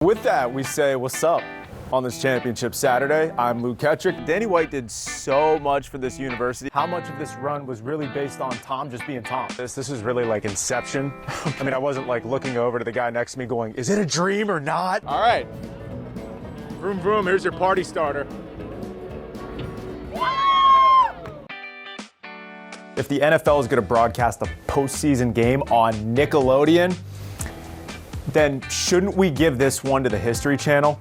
With that, we say what's up on this championship Saturday. I'm Luke Hetrick. Danny White did so much for this university. How much of this run was really based on Tom just being Tom? This is really like Inception. I mean, I wasn't like looking over to the guy next to me going, is it a dream or not? All right. Vroom, vroom, here's your party starter. If the NFL is going to broadcast a postseason game on Nickelodeon, then shouldn't we give this one to the History Channel?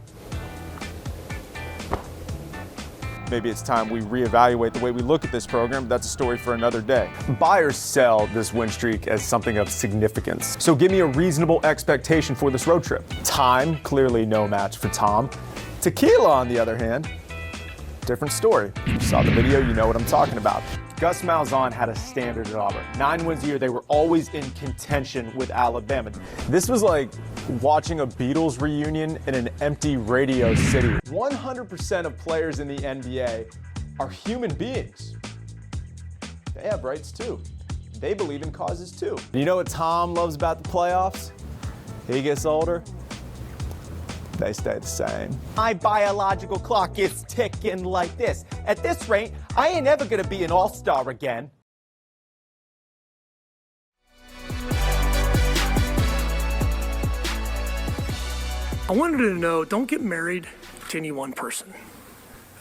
Maybe it's time we reevaluate the way we look at this program, but that's a story for another day. Buyers sell this win streak as something of significance. So give me a reasonable expectation for this road trip. Time, clearly no match for Tom. Tequila, on the other hand, different story. You saw the video, you know what I'm talking about. Gus Malzahn had a standard at Auburn. 9 wins a year, they were always in contention with Alabama. This was like watching a Beatles reunion in an empty Radio City. 100% of players in the NBA are human beings. They have rights too. They believe in causes too. You know what Tom loves about the playoffs? He gets older, they stay the same. My biological clock is ticking like this. At this rate, I ain't ever gonna be an all-star again. I wanted to know, don't get married to any one person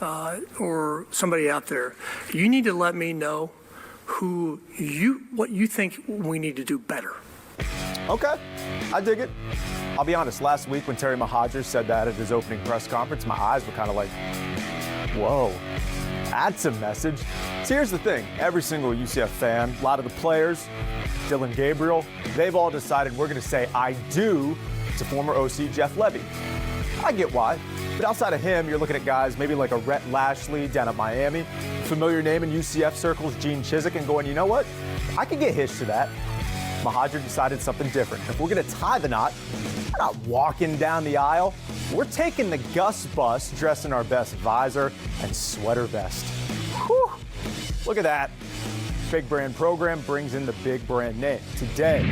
or somebody out there. You need to let me know what you think we need to do better. Okay, I dig it. I'll be honest, last week when Terry Mohajir said that at his opening press conference, my eyes were kind of like, whoa, that's a message. So here's the thing, every single UCF fan, a lot of the players, Dylan Gabriel, they've all decided we're gonna say I do to former OC Jeff Levy. I get why, but outside of him, you're looking at guys maybe like a Rhett Lashley down at Miami, familiar name in UCF circles, Gene Chizik, and going, you know what, I could get hitched to that. Mohajir decided something different. If we're gonna tie the knot, we're not walking down the aisle. We're taking the Gus bus, dressed in our best visor and sweater vest. Whew. Look at that. Big brand program brings in the big brand name. Today,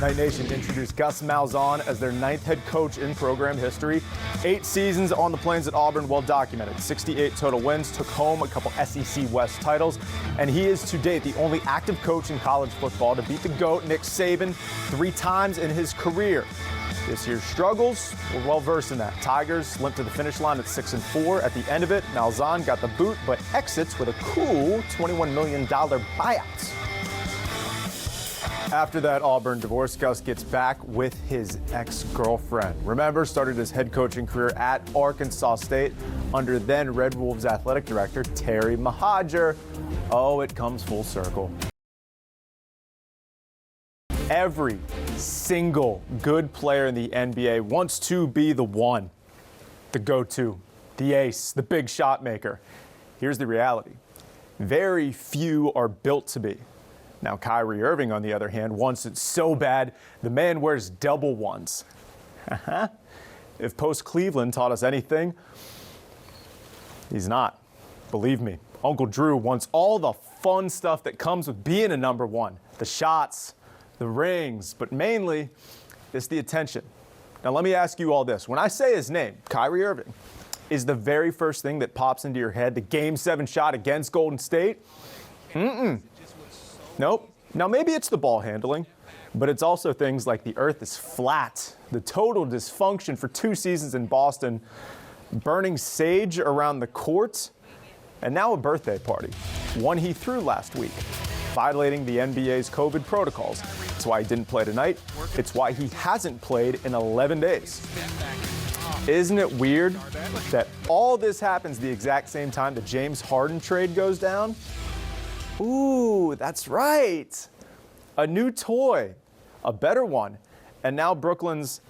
Night Nation introduced Gus Malzahn as their 9th head coach in program history. 8 seasons on the plains at Auburn, well documented. 68 total wins, took home a couple SEC West titles, and he is to date the only active coach in college football to beat the GOAT, Nick Saban, 3 times in his career. This year's struggles, we're well versed in that. Tigers limped to the finish line at 6-4. At the end of it, Malzahn got the boot, but exits with a cool $21 million buyout. After that Auburn divorce, Gus gets back with his ex-girlfriend. Remember, started his head coaching career at Arkansas State under then Red Wolves athletic director Terry Mohajir. Oh, it comes full circle. Every single good player in the NBA wants to be the one, the go-to, the ace, the big shot maker. Here's the reality. Very few are built to be. Now, Kyrie Irving, on the other hand, wants it so bad, the man wears double ones. If post-Cleveland taught us anything, he's not. Believe me, Uncle Drew wants all the fun stuff that comes with being a number one. The shots, the rings, but mainly, it's the attention. Now, let me ask you all this. When I say his name, Kyrie Irving, is the very first thing that pops into your head the Game 7 shot against Golden State? Nope. Now, maybe it's the ball handling, but it's also things like the earth is flat, the total dysfunction for 2 seasons in Boston, burning sage around the court, and now a birthday party, one he threw last week, violating the NBA's COVID protocols. It's why he didn't play tonight. It's why he hasn't played in 11 days. Isn't it weird that all this happens the exact same time the James Harden trade goes down? Ooh, that's right. A new toy, a better one, and now Brooklyn's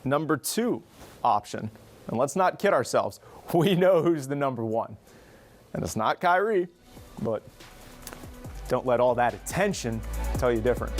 number 2 option. And let's not kid ourselves. We know who's the number 1. And it's not Kyrie, but don't let all that attention tell you different.